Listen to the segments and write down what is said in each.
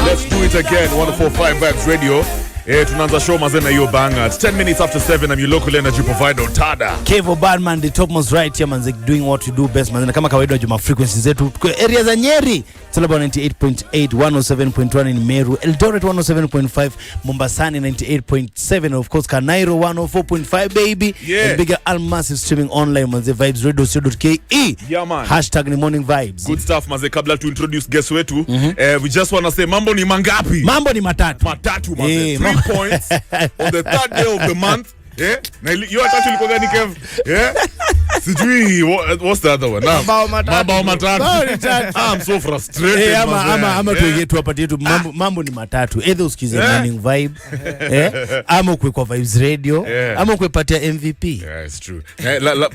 Let's do it again. 104.5 Vibes Radio. Tunaanza show mazena hiyo banger. It's 10 minutes after 7. I'm your local energy provider Otada. Kevo Badman, the topmost right here manze, doing what you do best manze. Kama kawaida juma frequencies zetu area za Nyeri it's about 98.8, 107.1 in Meru, Eldoret 107.5, Mombasa 98.7, of course Nairo 104.5 baby. Yeah. And bigger Almas is streaming online manze, vibesradio.co.ke. Yeah man. Hashtag ni morning vibes. Good stuff manze. Kabla to introduce guest wetu, we just want to say mambo ni mangapi? Mambo ni matatu. Matatu manze. 3 points on the third day of the month. Yeah, you are actually going to Kev. Yeah, sijui what's the other one? Mabao matatu. I'm so frustrated. Hey, ama tuwetu hapa yetu mambo ni matatu. Either usikize morning vibe, ama ukwe kwa Vibes Radio, ama ukwe patia MVP. Yeah, it's true.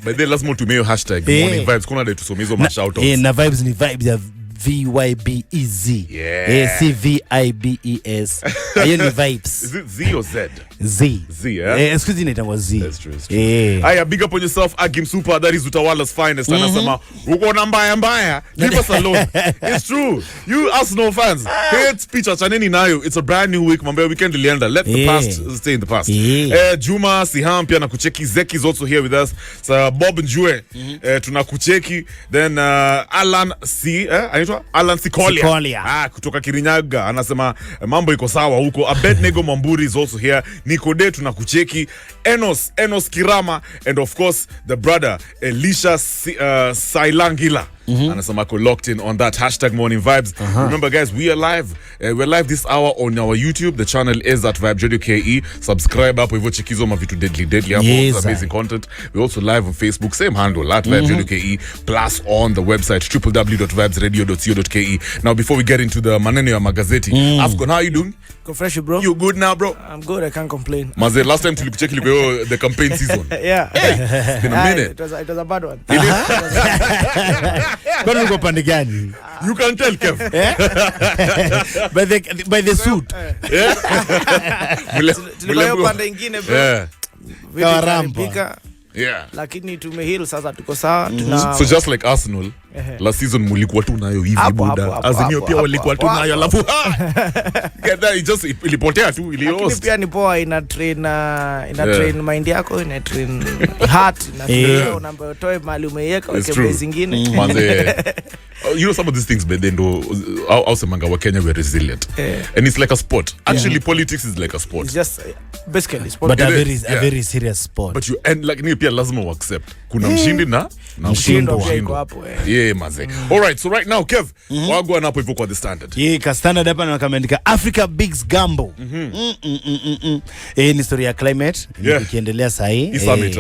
But then lazima tumeo hashtag morning vibes. Kuna dai tusomezo ma shout outs. Na vibes ni vibes ya VYBEZ. Yeah. CVIBES. Ayo ni vibes. Is it Z or Z? Z. Z, yeah? Excuse me, it was Z. That's true. Aya, big up on yourself, Agim Super. That is Utawala's finest. Anasema, uko na mbaya. Leave us alone. It's true. You Arsenal fans, hate speech achaneni nayo. It's a brand new week. Mambo weekend ilienda. Let the past stay in the past. Juma Siham pia nakucheki. Zeki is also here with us. So Bob Njue, tunakucheki. Then Alan C. Alan Sikolia. Kutoka Kirinyaga. Anasema mambo iko sawa huko. Abednego Mamburi is also here. Nikode tunakucheki. Enos Kirama, and of course the brother Elisha Sailangila. Anasema ko locked in on that hashtag morning vibes. Remember guys, we are live. We're live this hour on our YouTube. The channel is at Vibes Radio KE. Subscribe hapo hivyo chekizo mavitu deadly hapo. Yes, amazing content. We're also live on Facebook, same handle at Vibes Radio KE, plus on the website www.vibesradio.co.ke. Now before we get into the maneno ya magazeti, Ascon, how are you doing? Go fresh, bro. You good now, bro? I'm good. I can't complain. Maze, last time tulikucheki ilikuwa the campaign season. Yeah. Hey, it's been a minute. It was a bad one. Kwa nini uko pande gani? You can tell, Kev. By the suit. Tulikuwa pande ingine, bro. Yeah. Kawaramba. Yeah. Lakini tumehil sasa tuko sawa. So just like Arsenal, last season mulikuwa tu nayo hivi buda. Azimio pia walikuwa tu nayo alafu it just ilipotea tu lakini lost. pia ni poa ina train mind yako, ina train heart, na pia unaambiwa toe mali umeiweka weke base zingine. Manze, you know some of these things but then also manga wa Kenya were resilient. And it's like a sport. Actually politics is like a sport. It's just basically sport. But a very serious sport. But you and like ni pia lazima u accept. Kuna mshindi na mshindo pia hapo. Yeah, maze. All right, so right now Kev, wagwa napo hivyo kwa the standard. Yeah, ka standard hapa na kameandika Africa Bigs Gamble. Ni story ya climate ikiendelea sahi. Summit.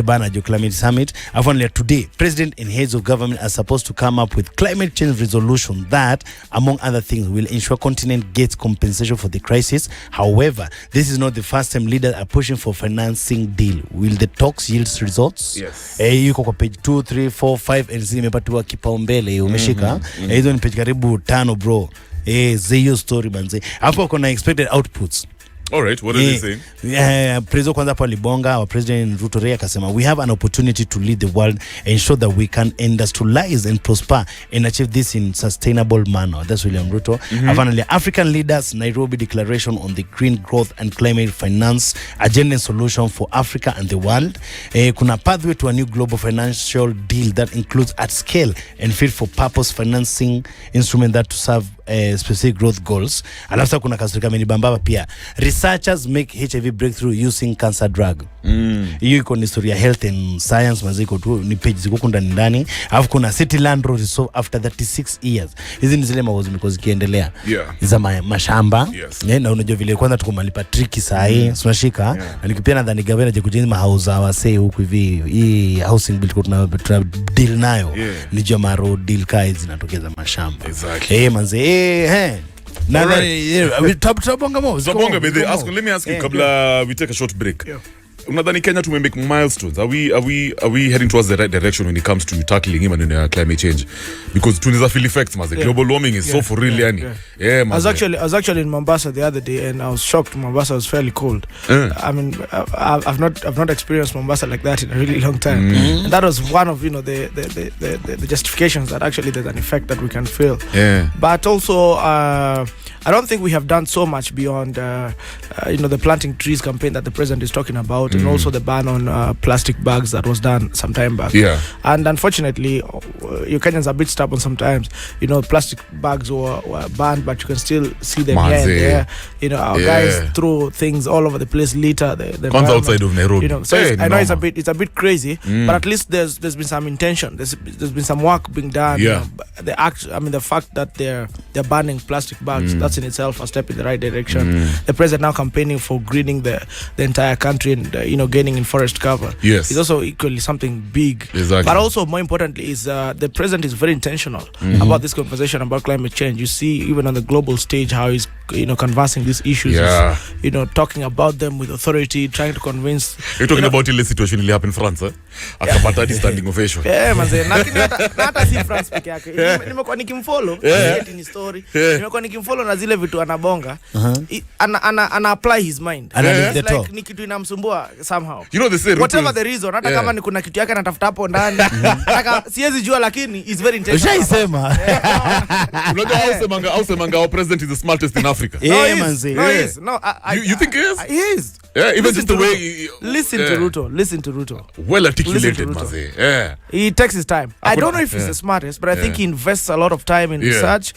Bana jo climate summit. After today, president and heads of government are supposed to come up with climate change resolution that, among other things, will ensure continent gets compensation for the crisis. However, this is not the first time leaders are pushing for financing deal. Will the talks yield results? Yes. Yuko kwa page 2, 3, 4, 5 and zimepatiwa kipaumbele umeshika. Hizo ni page karibu 5 bro. Zeyo story manze. Hapo kuna expected outputs. All right, what are they saying? Prezo kwanza hapo libonga wa President Ruto Rea akasema we have an opportunity to lead the world, ensure that we can industrialize and prosper and achieve this in sustainable manner. That's William Ruto. Finally, African leaders Nairobi declaration on the green growth and climate finance agenda solution for Africa and the world. Kuna pathway to a new global financial deal that includes at scale and fit for purpose financing instrument that to serve specific growth goals. Alafu kuna kasirika menibamba pia researchers make HIV breakthrough using cancer drug. Hiyo iko ni historia health and science maziko tu ni page ziko ndani. Alafu kuna city land road resolve after 36 years. Hizi ni zile mawazo miko zikiendelea. Za mashamba. Na unajua vile kwanza tuko malipa tricky saa hii tunashika na nikipia nadhani gavana je kujenga mahauza wase huku hivi hii housing bill tuna deal nayo ni jama road deal kai zinatokeza mashamba. Manze Let me ask you kabla we take a short break. unadhani Kenya to make milestones? Are we heading towards the right direction when it comes to tackling him and climate change? Because tunaweza feel effects, man. Global warming is so for real, man. I was actually in Mombasa the other day, and I was shocked. Mombasa was fairly cold. I mean, I've not experienced Mombasa like that in a really long time. And that was one of the justifications that actually there's an effect that we can feel. But also, I don't think we have done so much beyond the planting trees campaign that the president is talking about, and also the ban on plastic bags that was done some time back. And unfortunately, you Kenyans are a bit stubborn sometimes. Plastic bags were banned, but you can still see them here and there. Our guys throw things all over the place, litter the comes outside of Nairobi. So I know it's a bit crazy, but at least there's been some intention. There's been some work being done. The fact that they're banning plastic bags, that's in itself a step in the right direction. The president now campaigning for greening the entire country and gaining in forest cover. Yes, it's also equally something big. Exactly. But also more importantly is the president is very intentional about this conversation about climate change. You see even on the global stage how he's conversing these issues. Talking about them with authority, trying to convince. You're talking about the situation really happened in France, akapata hadi standing ovation. Manze, hata si France peke yake. Nimekuwa nikimfollow ni story. Nimekuwa nikimfollow na zile vitu anabonga. Ana apply his mind. Like ni kitu inamsumbua somehow. They say whatever the reason, hata kama ni kuna kitu yake anatafuta hapo ndani. Hata siwezi jua, lakini is very intentional. Ushaisema. Unajua ausemanga our president is the smartest in Africa. Manze. You think he is? He is. Even just the way listen to Ruto. Well articulated, Maze. He takes his time. I don't know if he's the smartest, but I think he invests a lot of time in research.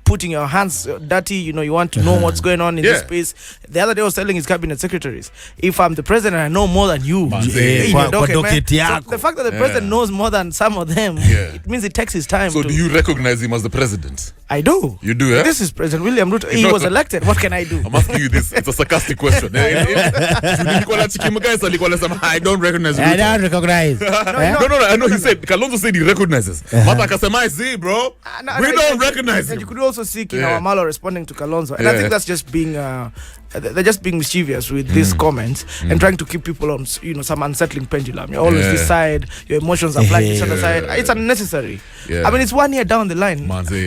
Putting your hands dirty. You want to know what's going on in this space. The other day I was telling his cabinet secretaries, if I'm the president, I know more than you. So the fact that the president knows more than some of them, it means he takes his time. So do you recognize him as the president? I do. You do, This is President William Ruto. He was elected. What can I do? I'm asking you this. It's a sarcastic question. I don't recognize Ruto. I don't recognize. No. I know he said, Kalonzo said he recognizes. Mata akasema, see, bro, we don't recognize him. And you could also see King Awamalo responding to Kalonzo. And I think that's just being... they're just being mischievous with these comments and trying to keep people on some unsettling pendulum. You always decide your emotions are flying to the other side. It's unnecessary. I mean, it's 1 year down the line.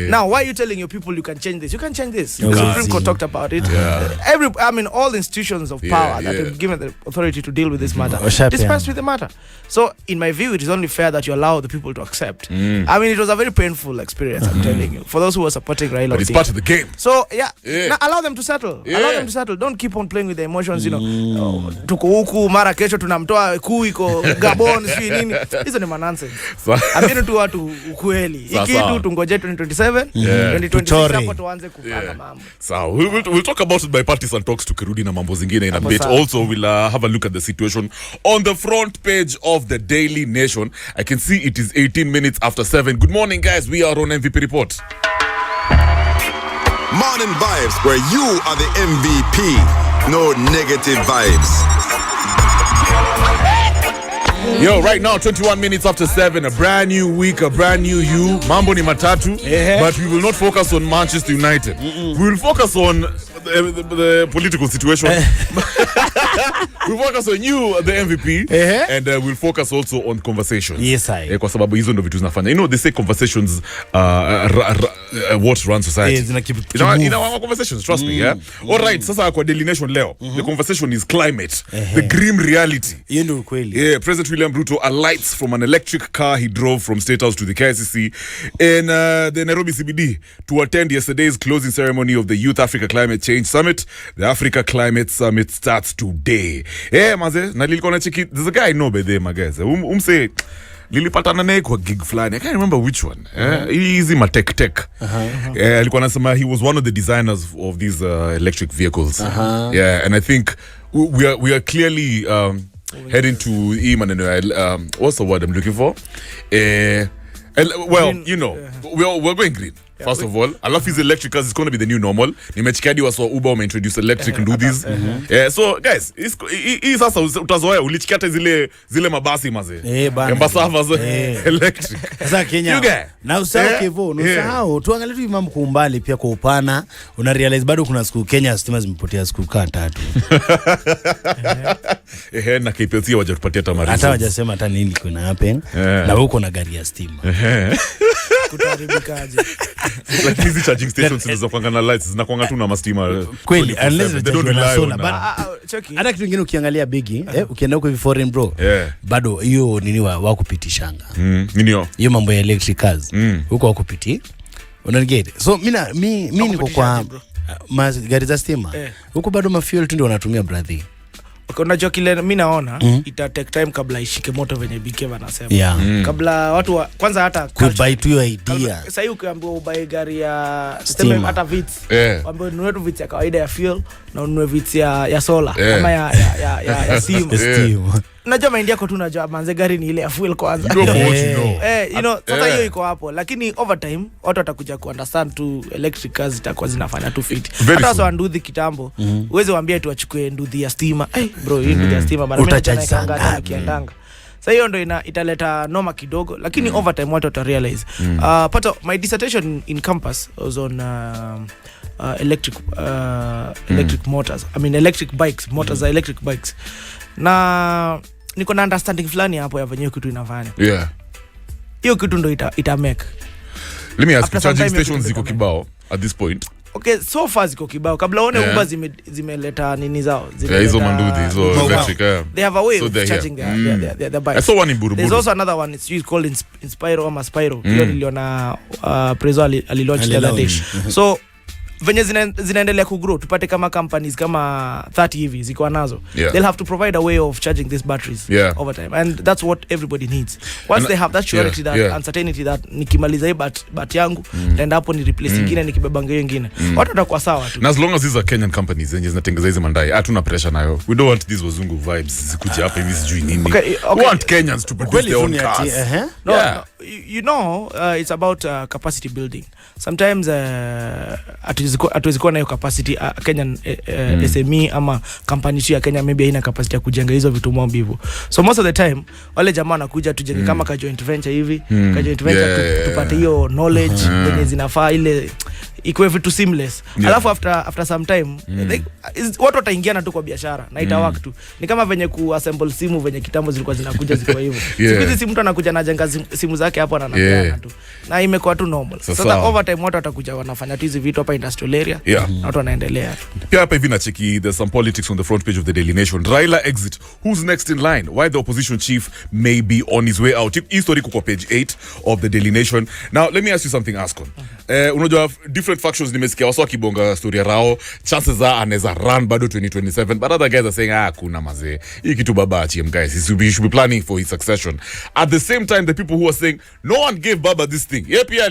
Now, why are you telling your people you can change this? You can change this. The Supreme Court talked about it. All institutions of power that have given the authority to deal with this matter dispensed with the matter. So, in my view, it is only fair that you allow the people to accept. I mean, it was a very painful experience, I'm telling you, for those who were supporting Raila. But it's part of the game. So, now allow them to settle. Allow them to settle. Don't keep on playing with the emotions. Tuko huku mara kesho tunamtoa iko Gabon si nini. Hizo ni nonsense. Amini tu watu ukweli. Ikitu tungoje 2027, 2026 hapo tuanze kupanga mambo. So we'll talk about it by partisan talks tukirudi na mambo zingine in a bit. Also we'll have a look at the situation on the front page of the Daily Nation. I can see it is 18 minutes after 7. Good morning, guys. We are on MVP Report. Morning vibes, where you are the MVP. No negative vibes. Yo, right now, 21 minutes after 7, a brand new week, a brand new you. Mambo ni matatu, but we will not focus on Manchester United. We will focus on the political situation. We'll focus on you, the MVP, and we'll focus also on conversations. Yes, I. Kwa sababu hizo ndo vitu zinafanya. They say conversations what run society. In our conversations, trust me, All right, sasa kwa Daily Nation leo, the conversation is climate, the grim reality. President William Ruto alights from an electric car he drove from State House to the KICC in the Nairobi CBD to attend yesterday's closing ceremony of the Youth Africa Climate Change Summit. The Africa Climate Summit starts today. Maze, na nilikuwa nacheki, there's a guy I know by there, magaze. Say, nilipatana naye kwa gig flani. I can't remember which one. Easy ma tech. Alikuwa anasema he was one of the designers of these electric vehicles. And I think we are clearly heading to him and what's the word I'm looking for? We're going green. first of all. Alafu hizi electric cars is going to be the new normal. Nimechikadi waswa Uber wameintroduce electric and do this. So guys, hii sasa utazoea ulichikata zile mabasi maze. Embasava electric. Sasa Kenya. Na usahau Kevo, usahau tuangalie tu mambo kwa umbali pia kwa upana. Una realize bado kuna siku Kenya stima zimepotea siku kaa 3. Na KPLC hawajatupatia tamari. Hata hawajasema hata nini kuna happen. Na wewe uko na gari ya stima. Kutaribikaje. Lakini hizi charging stations zinazokuanga na lights zinakuanga tu na mastima. Kweli unless they don't rely on solar. Hata kitu kingine ukiangalia bigi, ukienda huko hivi foreign bro. Bado hiyo nini wakupitishanga. Nini hiyo mambo ya electric cars. Huko wakupiti. Unanigete. So mimi niko kwa gari za stima. Huko bado mafuel tu ndio wanatumia brother. Unajua kile mimi naona ita take time kabla ishike moto venye BK wanasema. Kabla watu kwanza hata buy to your idea. Sasa hiyo ukiambiwa ubaye gari ya stima hata vits. Ambapo ununue vits ya kawaida ya fuel na ununue vits ya solar kama ya steam. Unajua maindi yako tu unajua manze gari ni ile ya fuel kwanza. You know sasa hiyo iko hapo lakini over time watu watakuja ku understand tu electric cars zitakuwa zinafanya tu fit. Hata wasa nduthi kitambo uweze waambie tu achukue nduthi ya stima. Bro hii nduthi ya stima bana mimi naikanga kiandanga. Sasa hiyo ndio italeta noma kidogo lakini over time watu wata realize. My dissertation in campus was on electric motors. I mean electric bikes, motors are electric bikes. Na niko na understanding fulani hapo ya venye kitu inafanya. Hiyo kitu ndo ita make. Let me ask you, charging stations ziko kibao at this point? Okay, so far ziko kibao. Kabla one Uber zimeleta nini zao. Hizo manduthi, hizo electric. They have a way of charging their bikes. I saw one in Buruburu. There's also another one, it's called Inspiro ama Spiro. Hiyo niliona Prezo alilaunch the other day. So venye zinaendelea kugrow tupate kama companies kama 30 hivi ziko nazo they'll have to provide a way of charging these batteries over time and that's what everybody needs once they have that surety that uncertainty that nikimaliza hii bat yangu tenda hapo ni replace nyingine nikibeba ngeo nyingine watu watakuwa sawa tu. And as long as these are Kenyan companies zenye zinatengeza hizo mandai hatuna pressure nayo. We don't want these wazungu vibes zikuja hapa hivi sijui nini. We want Kenyans to produce their own cars. No, you know it's about capacity building. Sometimes atuwezi kuwa na hiyo capacity Kenyan SME ama company ya Kenya maybe haina capacity ya kujenga hizo vitu mbivu. So most of the time wale jamaa wanakuja tujenge kama ka joint venture hivi, ka joint venture tupate hiyo knowledge yenye zinafaa ile ikuwe vitu seamless. Alafu after some time watu wataingiana tu kwa biashara na ita work tu. Ni kama venye kuassemble simu venye kitambo zilikuwa zinakuja ziko hivyo. Siku hizi mtu anakuja na jenga simu zake hapo na anapeana tu. Na imekuwa tu normal. Sasa over time watu watakuja wanafanya hizi vitu hapa industrial area. Watu wanaendelea. Pia hapa hivi na cheki there's some politics on the front page of the Daily Nation. Raila exit. Who's next in line? Why the opposition chief may be on his way out? History kwa page 8 of the Daily Nation. Now let me ask you something, Ascon. Unajua different factions nimesikia waswa kibonga story ya Rao, chances are anaweza run bado 2027 but other guys are saying kuna mazee hii kitu baba achie guys, he should be planning for his succession. At the same time the people who are saying no one gave baba this thing, pia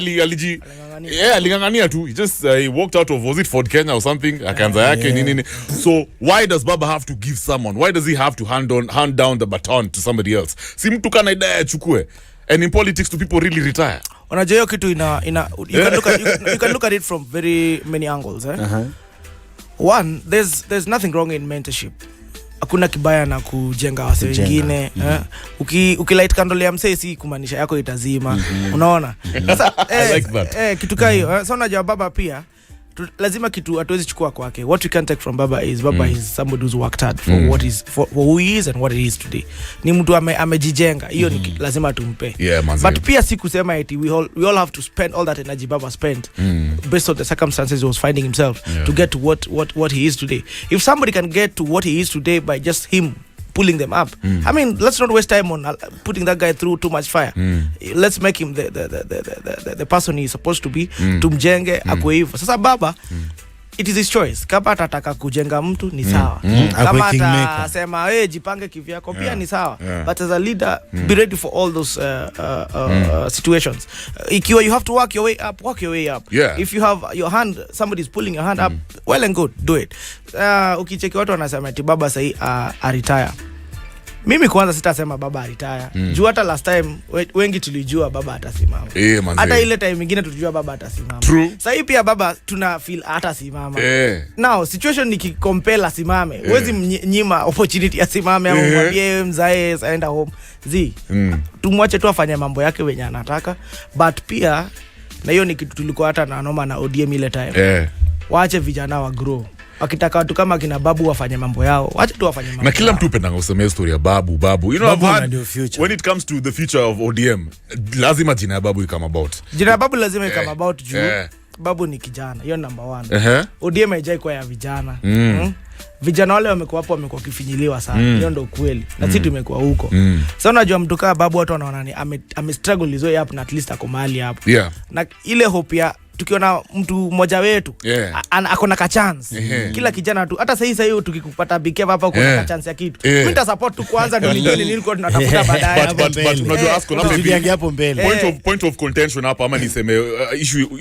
alingangania tu, he just he walked out of, was it Ford Kenya or something, akaanza yake nini. So why does baba have to give someone, why does he have to hand down the baton to somebody else? Si mtu kana idea achukue. And in politics do people really retire? Unajua hiyo kitu you can look at it from very many angles. One, there's nothing wrong in mentorship. Hakuna kibaya na kujenga wase wengine. Ukilight candle ya msee si kumaanisha yako itazima. Unaona? Sasa kitu kai hiyo. Sasa unajua baba pia lazima kitu hatuwezi chukua kwake. What we can take from baba is somebody who's worked hard for who he is and what he is today. Ni mtu amejijenga. Hiyo ni lazima tumpe. But pia si kusema eti we all have to spend all that energy baba spent based on the circumstances he was finding himself to get to what he is today. If somebody can get to what he is today by just him pulling them up, I mean, let's not waste time on putting that guy through too much fire. Let's make him the person he's supposed to be. Tumjenge akwe hivyo. Sasa baba it is his choice. Kama atataka kujenga mtu ni sawa. Kama atasema jipange kivyako pia ni sawa. But as a leader be ready for all those situations. Ikiwa you have to work your way up, work your way up. If you have your hand, somebody is pulling your hand up, well and good, do it. Ukicheki watu wanasema eti baba sahi retire. Mimi kwanza sitasema baba retire. Juu hata last time wengi tulijua baba atasimama. Hata ile time nyingine tulijua baba atasimama. Sasa hii pia baba tuna feel atasimama. Now situation nikikompare asimame. Huwezi nyima opportunity asimame au mwambie mzae aenda home. Tumwache tu afanye mambo yake wenye anataka, but pia na hiyo ni kitu tulikuwa hata na noma na ODM ile time. Waache vijana wa grow. Wakitaka watu kama kina babu wafanye mambo yao, wacha tu wafanye mambo. Na kila mtu upenda kusema story ya babu. You know, when it comes to the future of ODM, lazima jina ya babu come about. Jina ya babu lazima come about juu. Babu ni kijana, hiyo number 1. ODM haijai kwa ya vijana. Vijana wale wamekuwa hapo wamekuwa kifinyiliwa sana. Hiyo ndio kweli. Na sisi tumekuwa huko. Sasa unajua mtu kama babu watu wanaona ni ame struggle hizo hapo na at least ako mahali hapo. Na ile hope ya tukiona mtu mmoja wetu akona ka chance. Kila kijana tu hata sasa hivi tukikupata bikeva hapa kuna ka chance ya kitu. Mimi nita support tu kwanza ndio ningine nilikuwa tunatafuta baadaye. But unajua Ascon hapo mbele. Point of contention hapa ama niseme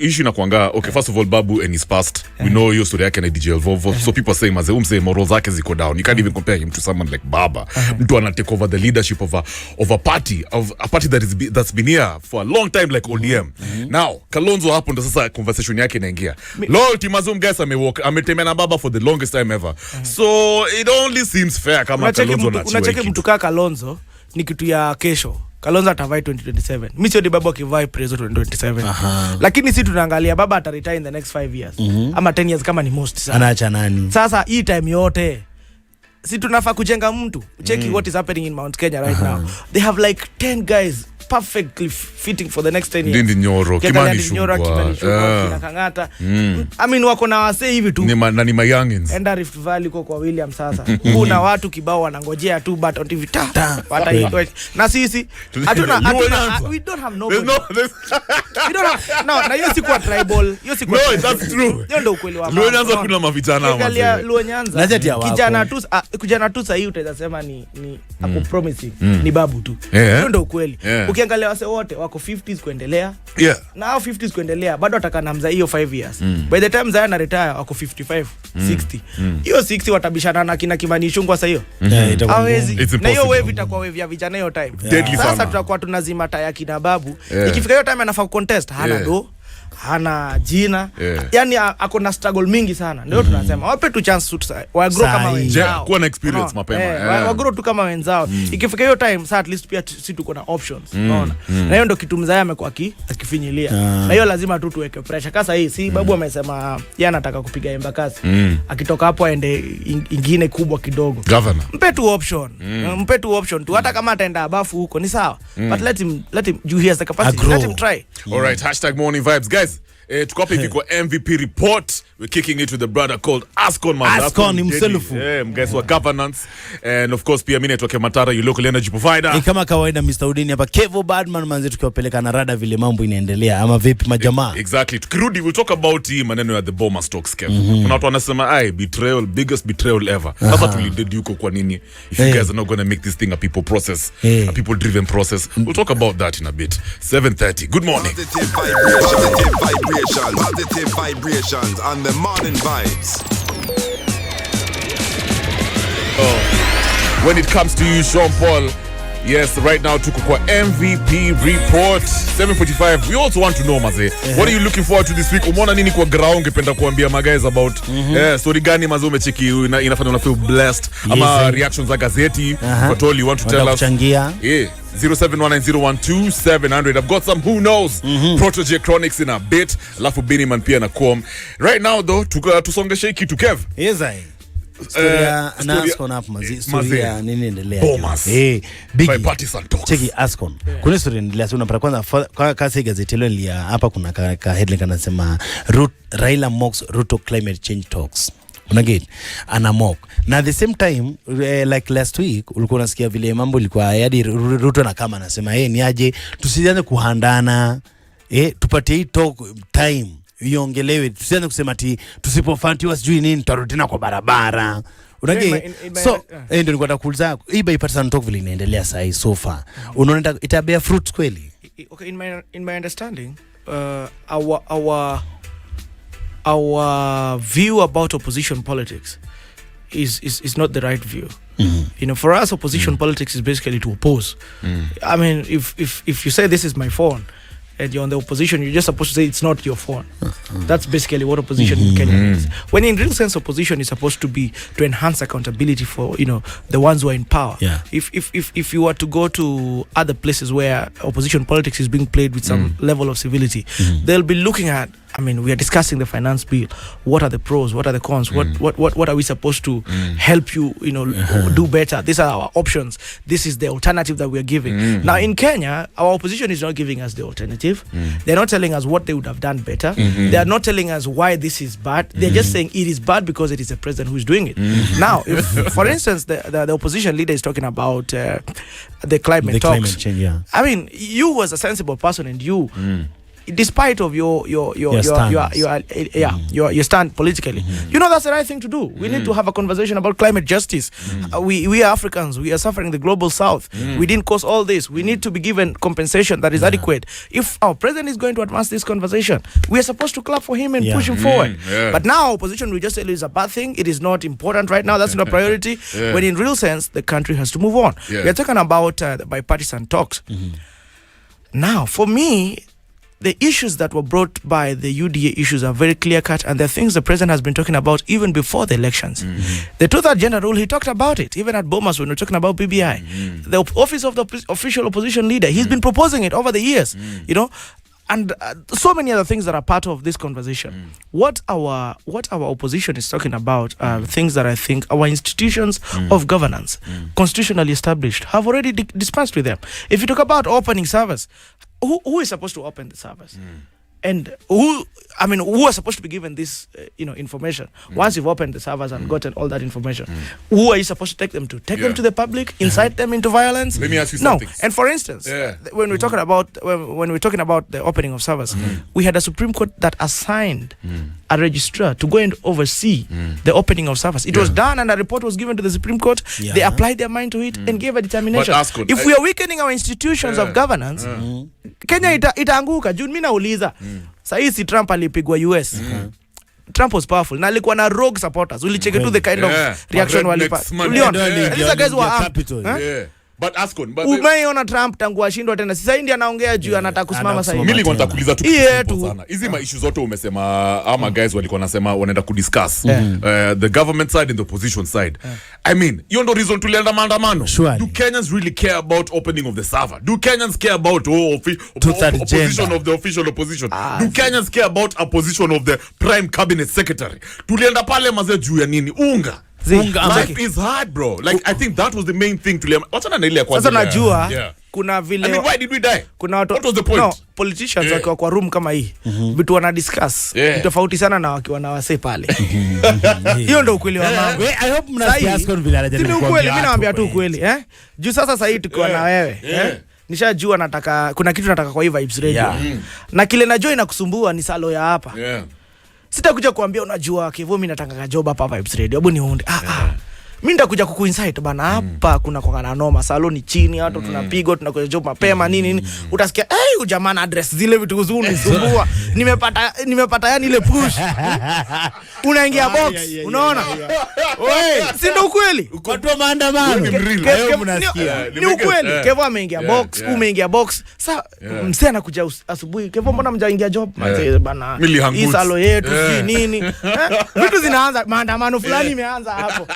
issue na kuanga. Okay, first of all, babu and his past. We know your story yake na DJ Volvo. So people say maze morals zake ziko down. You can't even compare him to someone like Baba. Mtu ana take over the leadership of a party that's been here for a long time like ODM. Now, Kalonzo hapo ndo sasa conversation yake inaingia. Loyalty Mazum guys ametembea na baba for the longest time ever. So it only seems fair kama Kalonzo na unacheki mtu kama Kalonzo ni kitu ya kesho. Kalonzo atavai 2027. Mimi sio baba akivai preso 2027. Lakini sisi tunaangalia baba ataretire in the next 5 years. Ama 10 years kama ni most sana. Anaacha nani? Sasa hii time yote si tunafaa kujenga mtu. Checking what is happening in Mount Kenya right now. They have like 10 guys perfectly fitting for the next 10 years. Ndindi Nyoro, Kimani Shungwa, Kangata. I mean wako na wase hivi tu. Ni my youngins. Enda Rift Valley kwa William sasa. Kuna watu kibao wanangojea tu but on TV na sisi hatuna we don't have nobody. We don't have na hiyo si kwa tribal. Hiyo si kwa no, that's true. Hiyo ndio ukweli wa mambo. Luo Nyanza kuna mavijana mzee. Luo Nyanza. Kijana tu sasa hiyo utaweza ni ako promising ni babu tu. Hiyo ndio ukweli. Ukiangalia wase wote wako 50s kuendelea. Na hao 50s kuendelea bado atakana mza hiyo 5 years. By the time Zaya na retire wako 55, 60. Hiyo 60 watabishana na kina Kimani Shungwa sasa hiyo. Hawezi. Na hiyo wave itakuwa wave ya vijana hiyo time. Sasa tutakuwa tunazima taya kina babu. Ikifika hiyo time anafaa contest hana do. Hana jina. Yani ako na struggle mingi sana. Ndio tunasema wape tu chance wa grow kama wenzao. Kuwa na experience mapema. Wa grow tu kama wenzao. Ikifika hiyo time sasa at least pia sisi tuko na options. Unaona? Na hiyo ndio kitu Mzaya amekuwa akifinyilia. Na hiyo lazima tu tuweke pressure. Kasa hii si babu amesema yeye anataka kupiga Embakasi. Akitoka hapo aende ingine kubwa kidogo. Governor. Mpe tu option. Mpe tu option tu. Hata kama ataenda abafu huko ni sawa. But let him you he has the capacity. Let him try. All right, #morning vibes guys. Tuko hapa hivi kwa MVP report. We're kicking it with the brother called Ascon Kamili. Ascon himself. Mguys wa governance. And of course pia mimi naitwa Commentator, your local energy provider. Kama kawaida Mr. Udini hapa Kevo Badman manze tukiwapeleka na rada vile mambo inaendelea ama vipi majamaa. Exactly. Tukirudi we'll talk about hii maneno ya the Boma stocks Kev. Kuna watu wanasema betrayal, biggest betrayal ever. Sasa tulidedi huko kwa nini? If you guys are not going to make this thing a people process, a people driven process. We'll talk about that in a bit. 7:30. Good morning. Positive vibrations and the morning vibes. When it comes to you, Sean Paul, yes, right now tuko kwa MVP report 7:45. We also want to know maze, what are you looking forward to this week? Umeona nini kwa ground ungependa kuambia guys about? Story gani maze umecheki inafanya una feel blessed? Ama reactions za gazeti? What all you want to tell us? 0719012700. I've got some who knows Protege Chronics in a bit. Alafu Biniman pia na Kom. Right now though tusongeshe kitu Kev. Yes I. Na Ascon hapo storia nini endelea? Big partisan talks. Cheki Ascon. Kuna story endelea sio unapata kwanza kasi gazeti leo lia hapa kuna ka headline kanasema Raila mocks Ruto climate change talks. Unagate ana na at the same time like last week ulikuwa unasikia vile mambo ilikuwa hadi Ruto na kama anasema ni aje tusianze kuhandana tupatie hii talk time iongelewe tusianze kusema ati tusipofantiwa sijui nini tutarudi tena kwa barabara. Unagate so ndio nilikuwa nakuuliza hii bipartisan talk vile inaendelea sasa hii so far unaona itabea fruit kweli? Okay, in my understanding our view about opposition politics is not the right view. You know, for us, opposition politics is basically to oppose. I mean, if you say this is my phone and you're on the opposition, you're just supposed to say it's not your phone. That's basically what opposition in Kenya is. When in real sense, opposition is supposed to be to enhance accountability for, you know, the ones who are in power. Yeah. If you were to go to other places where opposition politics is being played with some level of civility, they'll be looking at, I mean, we are discussing the finance bill. What are the pros? What are the cons? What are we supposed to help you, you know, do better? These are our options. This is the alternative that we are giving. Now, in Kenya, our opposition is not giving us the alternative. They're not telling us what they would have done better. They are not telling us why this is bad. They're just saying it is bad because it is a president who is doing it. Now, if, for instance, the opposition leader is talking about the climate talks. Climate change, yeah. I mean, you as a sensible person, and you, despite of your stand politically, you know that's the right thing to do. We need to have a conversation about climate justice. We are Africans. We are suffering the global south. We didn't cause all this. We need to be given compensation that is adequate. If our president is going to advance this conversation, we are supposed to clap for him and push him forward. But now opposition, we just say it is a bad thing. It is not important right now. That's not a priority. When in real sense, the country has to move on. We are talking about the bipartisan talks. Now, for me, the issues that were brought by the UDA issues are very clear-cut, and the things the president has been talking about even before the elections. The two-third gender rule, he talked about it, even at Bomas when we were talking about BBI. The office of the official opposition leader, he's been proposing it over the years, you know, and so many other things that are part of this conversation. What our opposition is talking about are things that I think our institutions of governance, constitutionally established, have already dispensed with them. If you talk about opening servers, who is supposed to open the servers? And who are supposed to be given this, information? Once you've opened the servers and gotten all that information, who are you supposed to take them to? Take them to the public, incite them into violence? Let me ask you something. No. And for instance, when we're talking about when we're talking about the opening of servers, we had a Supreme Court that assigned a registrar to go and oversee the opening of servers. It was done, and a report was given to the Supreme Court. They applied their mind to it and gave a determination. If we are weakening our institutions of governance, Kenya itaanguka. Juu mimi nauliza, sasa si Trump alipigwa US. Trump was powerful. Na alikuwa na rogue supporters. Ulicheke to the kind of reaction walipa. Uliona? These guys were armed. But Ascon, umeona Trump tangu ashindwa tena. Sasa India anaongea juu anataka kusimama sasa. Mimi nilikuwa nitakuuliza tu sana. Hizi issue zote umesema ama guys walikuwa nasema wanaenda kudiscuss the government side and the opposition side. I mean, you know reason tulienda maandamano. Do Kenyans really care about opening of the server? Do Kenyans care about opposition of the official opposition? Do Kenyans care about opposition of the prime cabinet secretary? Tulienda pale mazee juu ya nini? Unga. Life is hard, bro. Like, I think that was the main thing. Sasa najua kuna vile, I mean, why did we die? What was the point? No, politicians wakiwa kwa room kama hii vitu wana discuss tofauti sana na wakiwa na wase pale. Hiyo ndio ukweli wa mambo. I hope mnasikia Ascon vile anajaribu kuambia. Mimi naambia tu ukweli, juu sasa hii tukiwa na wewe, nishajua nataka kuna kitu nataka kwa hii Vibes Radio. Na kile najua inakusumbua ni salo ya hapa. Sitakuja kuambia unajua Kevo mimi nataka job hapa Vibes Radio. Hebu niunde. Mimi nitakuja kukuinsight bana hapa kuna kwa na noma saloni chini watu tunapigwa tunakuja job mapema nini. Utasikia jamaa na address zile vitu uzuni sumbua. Nimepata yani ile push. Unaingia box. Unaona? Wewe, si ndio ukweli? Watu wa maandamano. Hayo mnasikia. Ni ukweli. Kevo ameingia box, umeingia box. Sasa msee anakuja asubuhi. Kevo mbona mjaingia job? Bana. Hii salo yetu si nini. Vitu zinaanza maandamano fulani imeanza hapo.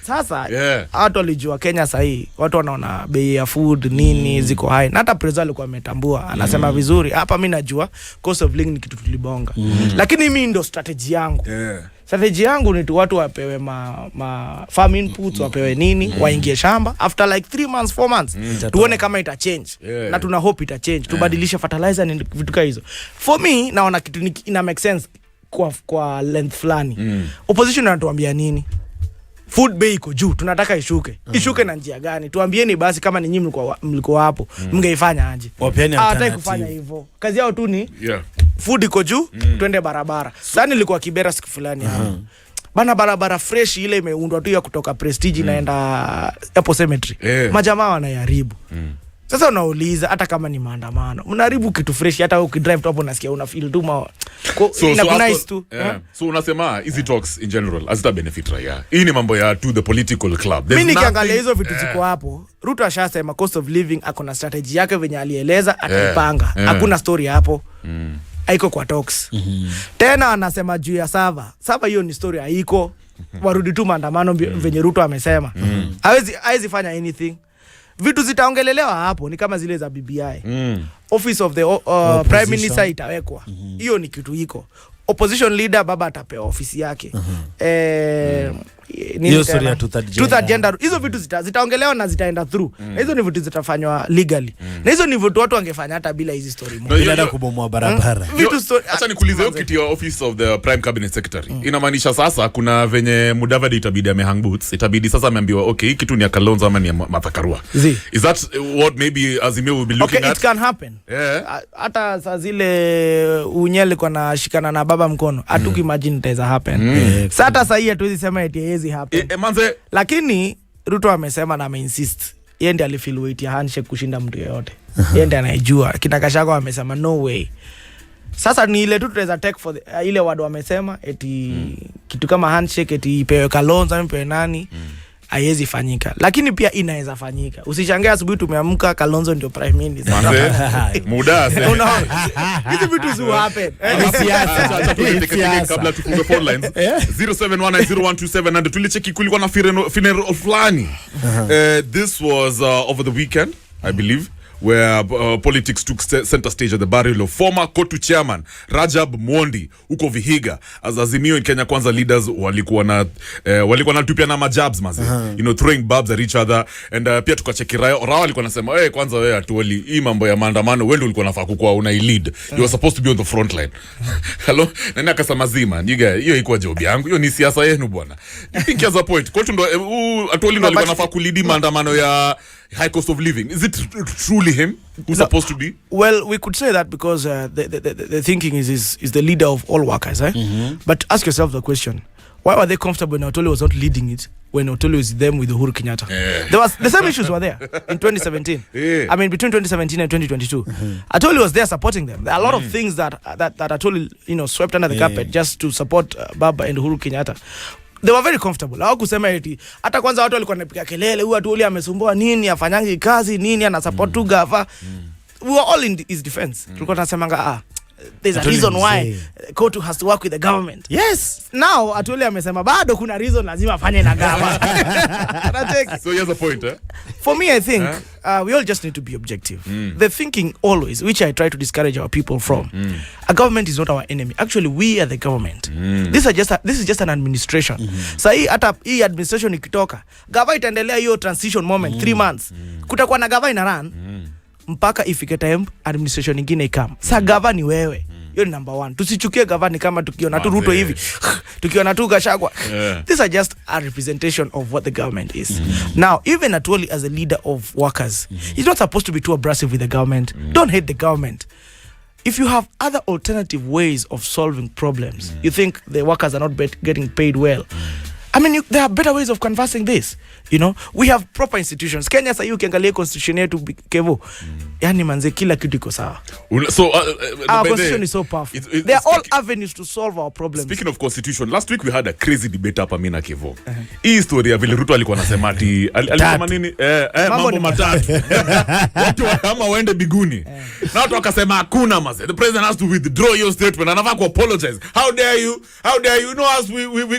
Sasa watu walijua Kenya sahi, watu wanaona bei ya food nini ziko high. Na hata president alikuwa ametambua, anasema vizuri. Hapa mimi najua cost of living ni kitu tulibonga. Lakini mimi ndo strategy yangu. Strategy yangu ni tu watu wapewe ma farm inputs, wapewe nini, waingie shamba after like 3 months 4 months. Tuone kama ita change. Na tuna hope ita change. Tubadilishe fertilizer na vitu kama hizo. For me naona kitu ina make sense kwa length fulani. Opposition wanatuambia nini? Food bay iko juu, tunataka ishuke. Ishuke na njia gani? Tuambieni basi kama ni nyinyi mlikuwa hapo, mngeifanya aje? Hataki kufanya hivyo. Kazi yao tu ni food iko juu, twende barabara. Sasa nilikuwa Kibera siku fulani hapo. Bana barabara fresh ile imeundwa tu ya kutoka Prestige inaenda hapo cemetery. Majamaa wanayaribu. Sasa unauliza hata kama ni maandamano, mnaharibu kitu fresh. Hata ukidrive tu hapo unasikia una feel tu nice tu. So unasema easy talks in general as the benefit raia. Hii ni mambo ya to the political club. Mimi nikiangalia hizo vitu ziko hapo, Ruto ashasema cost of living akona strategy yake venye alieleza ataipanga. Hakuna story hapo. Haiko kwa talks. Tena anasema juu ya sava hiyo ni story haiko. Warudi tu maandamano venye Ruto amesema. Hawezi fanya anything. Vitu zitaongelelewa hapo ni kama zile za BBI. Office of the Prime Minister itawekwa. Hiyo ni kitu iko. Opposition leader baba atapewa ofisi yake. Hiyo story ya two-third gender. Hizo vitu zitaongelewa na zitaenda through. Na hizo ni vitu zitafanywa legally. Na hizo ni vitu watu wangefanya hata bila hizi story moja. Bila kubomoa barabara. Acha nikuulize hiyo kitu ya office of the Prime Cabinet Secretary. Inamaanisha sasa kuna venye Mudavadi itabidi amehang boots. Itabidi sasa ameambiwa okay, hii kitu ni ya Kalonzo ama ni ya Martha Karua. Is that what maybe Azimio will be looking at? Okay, it can happen. Hata saa zile Unyele kwa na shikana na baba mkono. Hatuki imagine it happen. Sasa hata saa hii hatuwezi sema eti haiwezi happen. Lakini Ruto amesema na ameinsist. Yeye ndiye alifeel weight ya handshake kushinda mtu yeyote. Yeye ndiye anajua. Kina Gachagua amesema no way. Sasa ni ile tu tunaweza take for ile word wamesema eti kitu kama handshake eti ipewe Kalonzo ama ipewe nani. Haiwezi fanyika, lakini pia inaweza fanyika. Usishangae asubuhi tumeamka Kalonzo ndio prime minister. Muda sasa. Hizi vitu zi happen. Kabla tufunge phone lines 07190127 and tulicheki kulikuwa na funeral fulani. This was over the weekend, I believe, where politics took center stage at the burial of former Kotu chairman Rajab Mondi uko Vihiga. As Azimio in Kenya Kwanza leaders walikuwa na tupia na majabs mazi, throwing barbs at each other, and pia tukacheki Rao walikuwa nasema kwanza wewe atuoli hii mambo ya maandamano wewe ulikuwa nafaa kuwa una lead, you were supposed to be on the front line. Hello, nani akasema Lazima hiyo ilikuwa job yangu, hiyo ni siasa yenu bwana. You think as a point Kotu ndo atuoli ndo alikuwa nafaa kulidi maandamano ya high cost of living? Is it truly him who's supposed to be? Well, we could say that because the thinking is the leader of all workers, But ask yourself the question: why were they comfortable when Otolo was not leading it? When Otolo was them with Uhuru Kenyatta, there was the same issues were there in 2017. I mean, between 2017 and 2022, Otolo was there supporting them. There are a lot of things that Otolo swept under the carpet just to support Baba and Uhuru Kenyatta. They were very comfortable. Hawakusema eti hata kwanza watu walikuwa wanapiga kelele, huyu Atuli amesumbua nini, afanyangi kazi nini, ana support tu gava. We were all in his defense. Tulikuwa tunasemanga there's a reason why Kotu has to work with the government. Yes. Now Atuli amesema bado kuna reason lazima afanye na gava. So here's a point, For me, I think we all just need to be objective. The thinking always, which I try to discourage our people from, a government is not our enemy. Actually, we are the government. This is just an administration. Sahi hata hii administration ikitoka, gava itaendelea hiyo transition moment 3 months. Kutakuwa na gava ina run mpaka ifike time administration nyingine ikam. Sa gava ni wewe. Hiyo ni number 1. Tusichukie gavana kama tukiona tu Ruto hivi, tukiona tu Gachagua. These are just a representation of what the government is. Now, even Atwoli as a leader of workers, he's not supposed to be too abrasive with the government. Don't hate the government. If you have other alternative ways of solving problems, you think the workers are not getting paid well, I mean, there are better ways of canvassing this. We have proper institutions. Kenya sasa ukiangalia constitution yetu Kevo, yani manze kila kitu iko sawa. So our constitution is so powerful. They are all avenues to solve our problems. Speaking of constitution, last week we had a crazy debate hapa mimi na Kevo. Hii story ya vile Ruto alikuwa anasema ati alisema nini? Mambo matatu. Watu kama waende biguni. Na watu wakasema hakuna maze. The president has to withdraw your statement and have to apologize. How dare you? You know us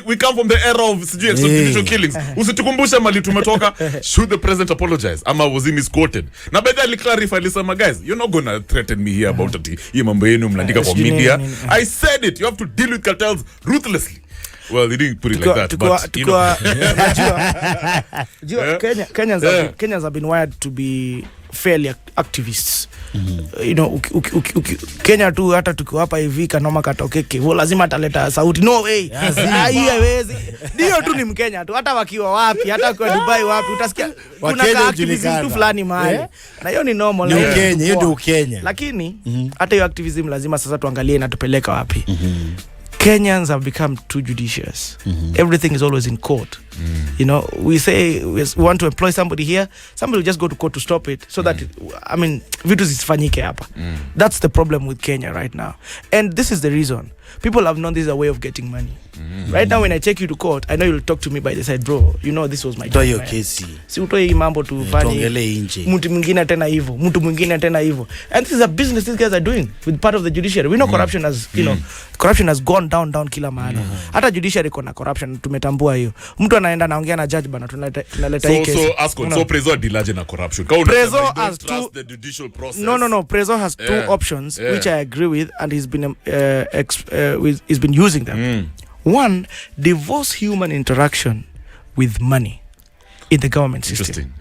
we come from the era of extrajudicial killings. Usitukumbushe mali tumetoka. Should the president apologize? Ama was he misquoted? Na baada clarify lisema guys, you're not gonna threaten me here about it. Hii mambo yenu mnaandika kwa media. I said it. You have to deal with cartels ruthlessly. Well, they didn't put it like that, but Kenyans have been wired to be fairly activists. Kenya tu hata tukiwapa hivi kanoma katokeke, lazima ataleta sauti. No way. Haiwezi. Ndio tu ni Mkenya tu, hata wakiwa wapi, hata kwa Dubai wapi, utasikia kuna activism tu fulani mahali. Na hiyo ni normal. Ni Kenya, hiyo ndio Kenya. Lakini hata hiyo activism lazima sasa tuangalie inatupeleka wapi. Kenyans have become too judicious. Everything is always in court. You know, we say we want to employ somebody here, somebody will just go to court to stop it, so that I mean, vitu zisifanyike hapa. That's the problem with Kenya right now, and this is the reason people have known this is a way of getting money. Right now, when I take you to court, I know you'll talk to me by the side, bro. You know, this was my Toyo kesi. Si utoe hii mambo tu fanye. Mtu mwingine tena hivyo, mtu mwingine tena hivyo. And this is a business these guys are doing with part of the judiciary. We know corruption has, you know, corruption has gone down kila mahali. Hata judiciary kuna corruption, tumetambua hiyo. Mtu anaenda naongea na judge bana, tunaleta hii kesi. So Ascon, so Prezo dilaje na corruption. Prezo has the judicial process. No. Prezo has two options, which I agree with, and he's been using them. One, divorce human interaction with money in the government system.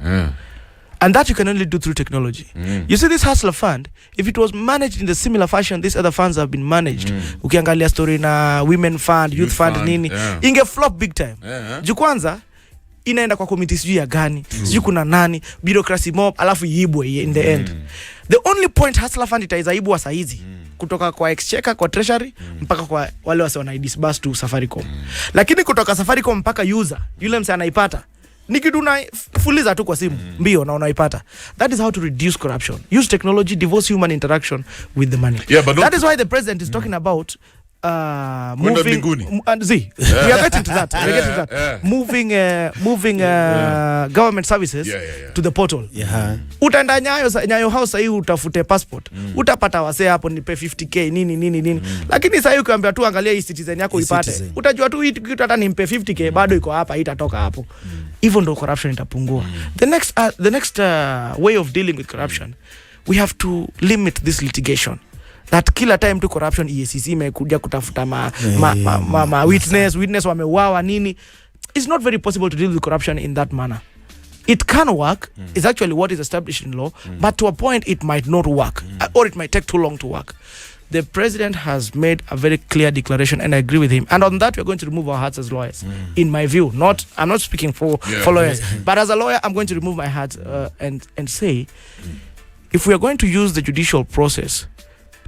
And that you can only do through technology. You see this hustler fund, if it was managed in the similar fashion these other funds have been managed, ukiangalia story na women fund, youth fund nini, inge flop big time. Jukwanza inaenda kwa committee sijui ya gani, sijui kuna nani, bureaucracy mob, alafu iibwe in the end. The only point hustler fund itaibwa saa hizi kutoka kwa exchequer, kwa treasury, mpaka kwa wale wase wanaidisburse to Safaricom. Lakini kutoka Safaricom mpaka user, yule mse anaipata nikiduna fuliza tu kwa simu mbio na unaipata. That is how to reduce corruption. Use technology, divorce human interaction with the money. That is why the president is talking about moving we are getting to that. Moving government services to the portal. Utaenda Nyayo house hii utafute passport, utapata wase hapo nipe 50k nini. Lakini sasa ukiambia tu angalia hii citizen yako ipate, utajua tu hii kitu hata nimpe 50k bado iko hapa, itatoka hapo. Even though corruption itapungua. The next way of dealing with corruption, we have to limit this litigation. That kila time to corruption EACC imekuja kutafuta witness wameuawa nini. It's not very possible to deal with corruption in that manner. It can work. It's actually what is established in law, but to a point it might not work, or it might take too long to work. The president has made a very clear declaration, and I agree with him. And on that, we're going to remove our hats as lawyers. In my view, I'm not speaking for lawyers, but as a lawyer, I'm going to remove my hat and say, if we are going to use the judicial process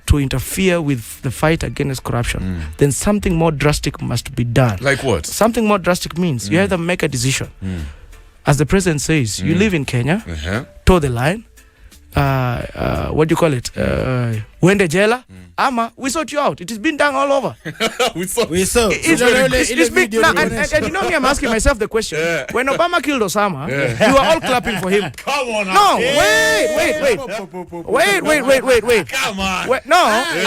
to interfere with the fight against corruption, then something more drastic must be done. Like what? Something more drastic means you either make a decision. As the president says, you live in Kenya, toe the line, what do you call it? Wende jela, ama we sort you out. It has been done all over. we saw. It's big. And you know me, I'm asking myself the question. When Obama killed Osama, you were all clapping for him. Come on. No, wait. Come on.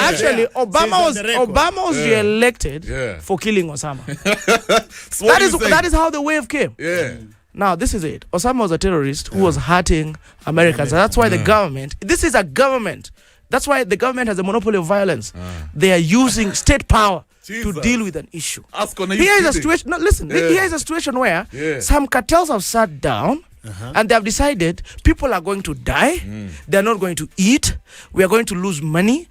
Actually, Obama was re-elected for killing Osama. So that is how the wave came. Now, this is it. Osama was a terrorist who was hurting Americans. And that's why the government, this is a government. That's why the government has a monopoly of violence. They are using state power to deal with an issue. Here is a situation. No, listen. Here is a situation where some cartels have sat down and they have decided people are going to die. They are not going to eat. We are going to lose money.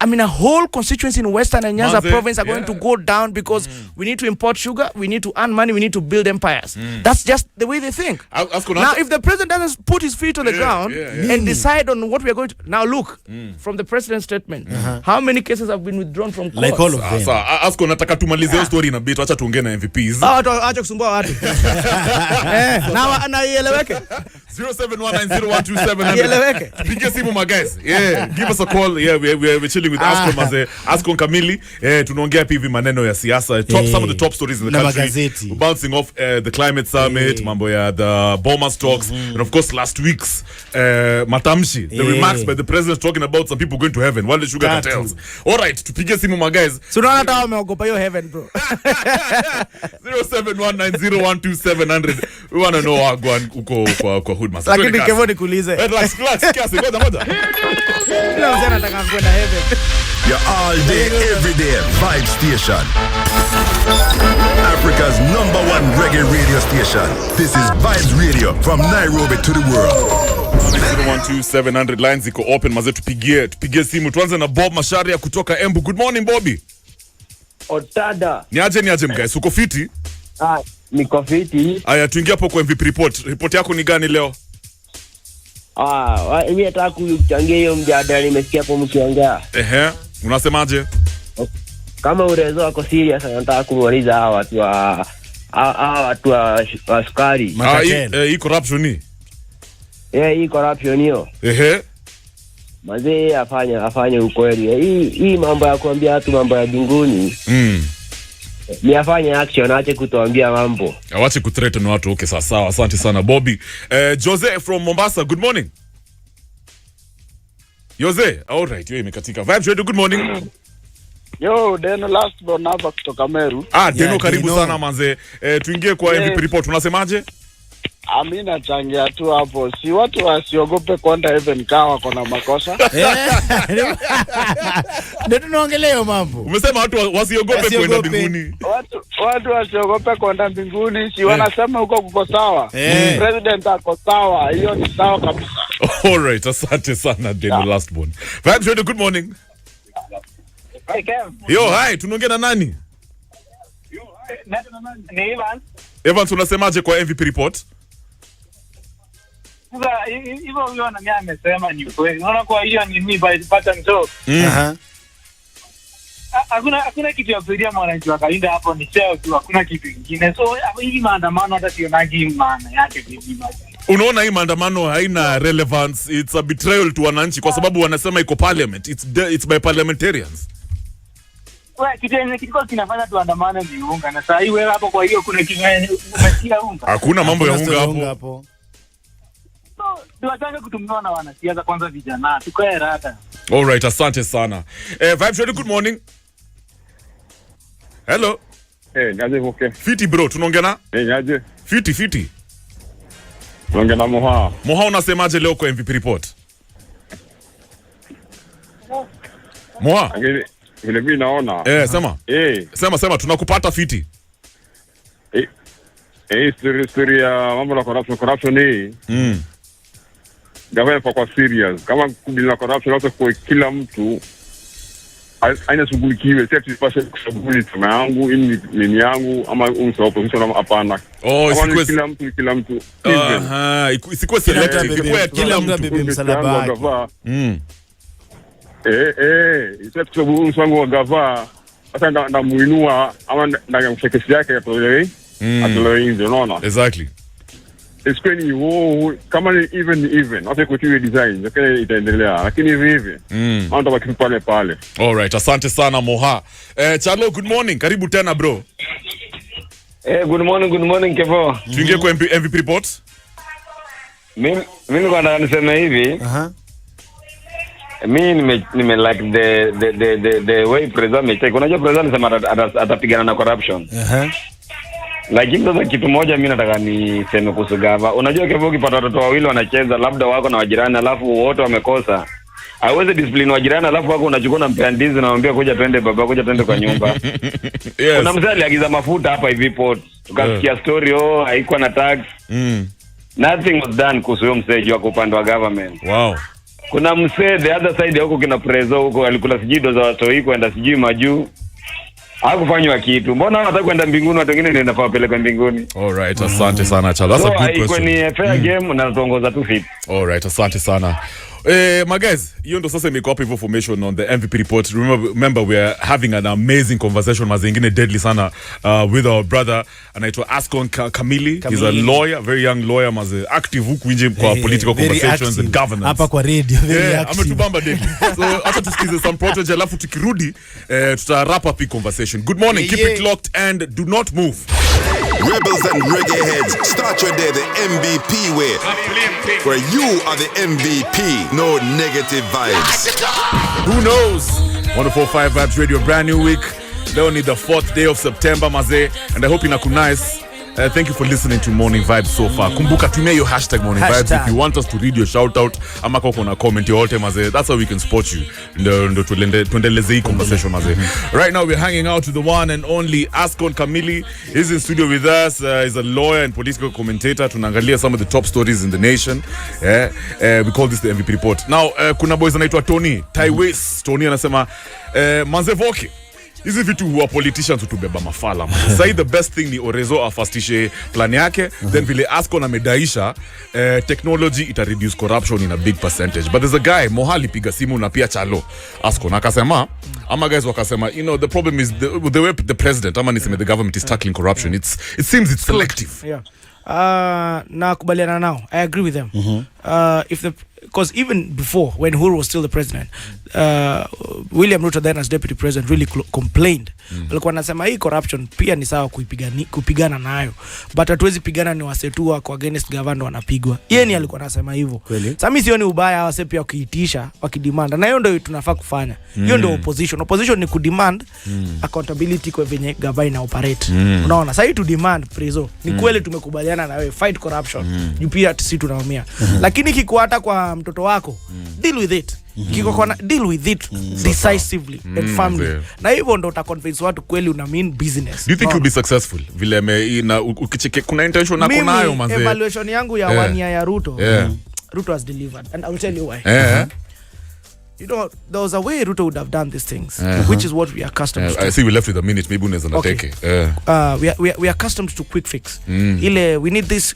I mean, a whole constituency in Western and Nyanza province are going to go down because we need to import sugar, we need to earn money, we need to build empires. That's just the way they think. Now, if the president doesn't put his feet on the ground and decide on what we are going to... Now, look, from the president's statement, how many cases have been withdrawn from court? Like all of them. Ascon, nataka tumalize hiyo story na bit, acha tuongee na MVPs. Acha kusumbua watu. Na ieleweke. 0719012700. Pigia simu my guys. Give us a call. We're chilling with Ascon Kamili. Tunaongea hivi maneno ya siasa. Some of the top stories in the country. Bouncing off the climate summit, mambo ya the Bomas talks, and of course last week's matamshi, the remarks by the president talking about some people going to heaven, wale sugar cartels. All right, tupigie simu my guys. Tunaona hata wameogopa hiyo heaven, bro. 0719012700. We want to know wagwan uko kwa hood master. Lakini kevo nikuulize. Relax, kiasi, ngoja. Kila mzee anataka kwenda heaven. Your all day, every day vibe station. Africa's #1 reggae radio station. This is Vibes Radio from Nairobi to the world. 012700 lines iko open, maze tupigie simu. Tuanze na Bob Masharia kutoka Embu. Good morning Bobby. Otada. Niaje guys, uko fiti? Niko fiti. Aya, tuingia hapo kwa MVP report. Report yako ni gani leo? Mimi nataka kuchangia hiyo mjadala, nimesikia hapo mkiongea. Unasemaje? Kama urezo wako serious, nataka kumaliza hawa watu wa watu wa askari. Hii corruption ni? Hii corruption hiyo. Mazee afanye ukweli. Hii mambo ya kuambia watu mambo ya mbinguni. Ni afanye action, aache kutuambia mambo. Awache kuthreaten watu. Okay, sawa. Asante sana Bobby. Jose from Mombasa, good morning. Jose, all right, yeye imekatika. Vibes Radio, good morning. Yo, Deno last born hapa kutoka Meru. Deno karibu sana manze. Tuingie kwa MVP report. Unasemaje? Amina changia tu hapo. Si watu wasiogope kwenda heaven kawa kuna makosa. Ndio tunaongelea mambo. Umesema watu wasiogope kwenda mbinguni. Watu wasiogope kwenda mbinguni. Si wanasema huko kuko sawa. President ako sawa. Hiyo ni sawa kabisa. All right, asante sana Deno last born. Vibes Radio, good morning. Hey, Kev. Yo, hi, tunaongea na nani? Ni Ivan. Evans, unasemaje kwa MVP report? Sasa hivyo huyo na mimi amesema ni kweli. Unaona kwa hiyo ni mimi by pattern job. Hakuna kitu ya kusaidia mwananchi wa kawaida hapo, ni cheo tu, hakuna kitu kingine. So hii maandamano hata sionagi maana yake vipi. Unaona hii maandamano haina relevance, it's a betrayal to wananchi kwa sababu wanasema iko parliament, it's by parliamentarians. Wewe kitu yenye kilikuwa kinafanya tuandamane ni unga, na sasa hii wewe hapo kwa hiyo kuna kitu umesikia unga. Hakuna mambo ya unga hapo. So tuachaje kutumiwa na wanasiasa, kwanza vijana tukae rada. All right, asante sana. Vibes Radio, good morning. Hello. Niaje okay. Fiti bro, tunaongea na? Niaje. Fiti. Tunaongea na Moha. Moha, unasemaje leo kwa MVP report? Moha. Vile mimi naona. Sema. Sema tunakupata fiti. Story ya mambo la corruption hii. Gavana kwa serious. Kama bila corruption hata kwa kila mtu aina shughulikiwe, sisi tupashe kushughuli tuna yangu, ni yangu ama opposition hapana. Isikuwe kila mtu. Isikuwe selective, kila mtu abebe msalaba wake. Sisi tushabu msango wa gava hata ndamuinua ama ndamshekesi yake atolewe. Atolewe, unaona? Exactly. It's kweli kama ni even hata kutiwe design lakini itaendelea, lakini hivi mambo tabaki pale. All right, asante sana Moha. Charlo, good morning, karibu tena bro. Good morning Kevo. Tuingie kwa MVP report. Mimi kwa nataka niseme hivi. Mimi nime like the way president ametake. Unajua president anasema atapigana na corruption. Lakini sasa kitu moja mimi nataka niseme kuhusu gava. Unajua Kevo, ukipata watoto wawili wanacheza labda wako na wajirani alafu wote wamekosa, haiwezi discipline wajirani alafu wako unachukua na mpea ndizi na unamwambia kuja twende baba, kuja twende kwa nyumba. Yes. Kuna mzee aliagiza mafuta hapa hivi port. Tukasikia story haikuwa na tax. Nothing was done kuhusu huyo msee wa upande wa government. Wow. Kuna msee the other side huko kina prezo huko alikula sijido za watu hii kwenda sijui majuu. Hakufanywa kitu. Mbona wanataka kwenda mbinguni, watu wengine ndio nafaa peleka mbinguni? All right, asante sana Charles. That's a good question. Ni fair game na tuongoza tu fit. All right, asante sana. My guys, hiyo ndo sasa imekuwa hapo information on the MVP report. Remember we are having an amazing conversation mazingine deadly sana with our brother anaitwa Ascon Kamili. He's a lawyer, very young lawyer, active huku nje kwa political conversations and governance. Hapa kwa radio, very active. Ametubamba deadly. So acha tusikize some project alafu tukirudi tuta wrap up the conversation. Good morning, keep it locked and do not move. Rebels and reggae heads, start your day the MVP way, where you are the MVP, no negative vibes. Who knows? 104.5 Vibes Radio, brand new week. Leo ni the 4th day of September, maze, and I hope inaku nice. Thank you for listening to Morning Vibes so far. Kumbuka tumia your hashtag Morning Vibes if you want us to read your shout out ama kwa kuna comment yote maze. That's how we can support you. Ndo tuendeleze hii conversation maze. Right now we're hanging out with the one and only Ascon Kamili. He's in studio with us. He's a lawyer and political commentator. Tunaangalia some of the top stories in the nation. We call this the MVP report. Now kuna boys anaitwa Tony Taiwes. Tony anasema manze voke hizi vitu huwa politicians utubeba mafala man. Sasa the best thing ni Orezo afastishe plan yake, then vile Ascon amedaisha technology ita reduce corruption in a big percentage. But there's a guy Mohali piga simu na pia Chalo Ascon akasema ama guys wakasema, you know, the problem is the way the president ama niseme the government is tackling corruption, it seems it's selective. Yeah. Na kubaliana now, I agree with them. Because even before, when Uhuru was still the president, William Ruto then as deputy president really complained. Walikuwa nasema hii corruption pia ni sawa kupigana nayo, but hatuwezi pigana ni wasetua kwa against government wanapigwa. Yeye ni alikuwa anasema hivyo. Sasa mimi sioni ubaya wase pia wakiitisha, wakidemand, na hiyo ndio tunafaa kufanya. Hiyo ndio opposition ni kudemand accountability kwa venye government na operate. Unaona, sasa hii to demand prezo ni kweli tumekubaliana na wewe fight corruption. You pia sisi tunaumia. Lakini kikuata kwa mtoto wako, deal with it. Deal with it decisively and firmly. Na hivyo ndo utaconvince watu kweli una mean business. Do you think you'll be successful? Vile na ukicheke kuna intention na kunayo manze. Evaluation yangu ya 1 year ya Ruto. Ruto has delivered, and I'll tell you why. You know, there was a way Ruto would have done these things, which is what we are accustomed to. I see we left with a minute, maybe unaweza nateke. We are accustomed to quick fix. Ile we need this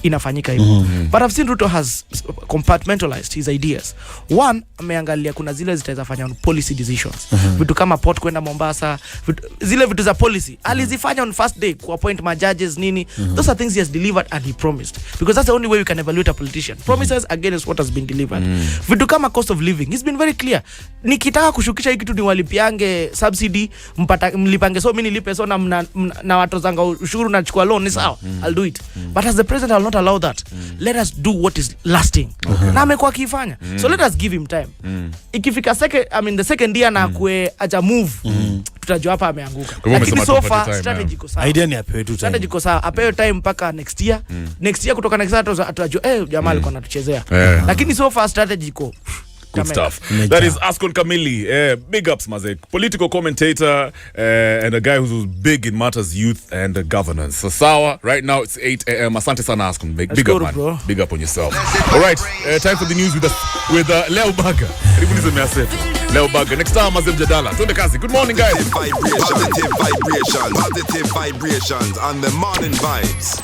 inafanyika hivyo. But I've seen Ruto has compartmentalized his ideas. One, ameangalia kuna zile zitaweza fanya on policy decisions. Vitu kama port kwenda Mombasa, zile vitu za policy alizifanya on first day, ku appoint ma judges nini. Those are things he has delivered and he promised, because that's the only way we can evaluate a politician. Promises against what has been delivered. Vitu kama cost of living, he's been very clear. Nikitaka kushukisha hiki kitu ni walipiange subsidy, mlipange so mimi nilipe so na watu zanga ushuru na chukua loan, ni sawa, I'll do it. But as the president, I'll not allow that. Let us do what is lasting. Na amekuwa kifanya. So let us give him time. Ikifika the second year na kue aja move, tutajua hapa ameanguka. Lakini so far strategy iko sawa. Idea ni apewe tu time. Strategy iko sawa. Apewe time mpaka next year. Next year kutoka next year tutajua jamaa alikuwa anatuchezea. Lakini so far strategy iko good stuff. That is Ascon Kamili. Big ups, Mazek. Political commentator and a guy who's big in matters youth and governance. So Sawa, right now it's 8 a.m. Asante sana Ascon. Big up, man. Bro. Big up on yourself. All right, time for the news with Leo Baga. Leo Baga. Next time, Mazem Jadala. Tunde kazi. Good morning, guys. Positive vibrations on the morning vibes.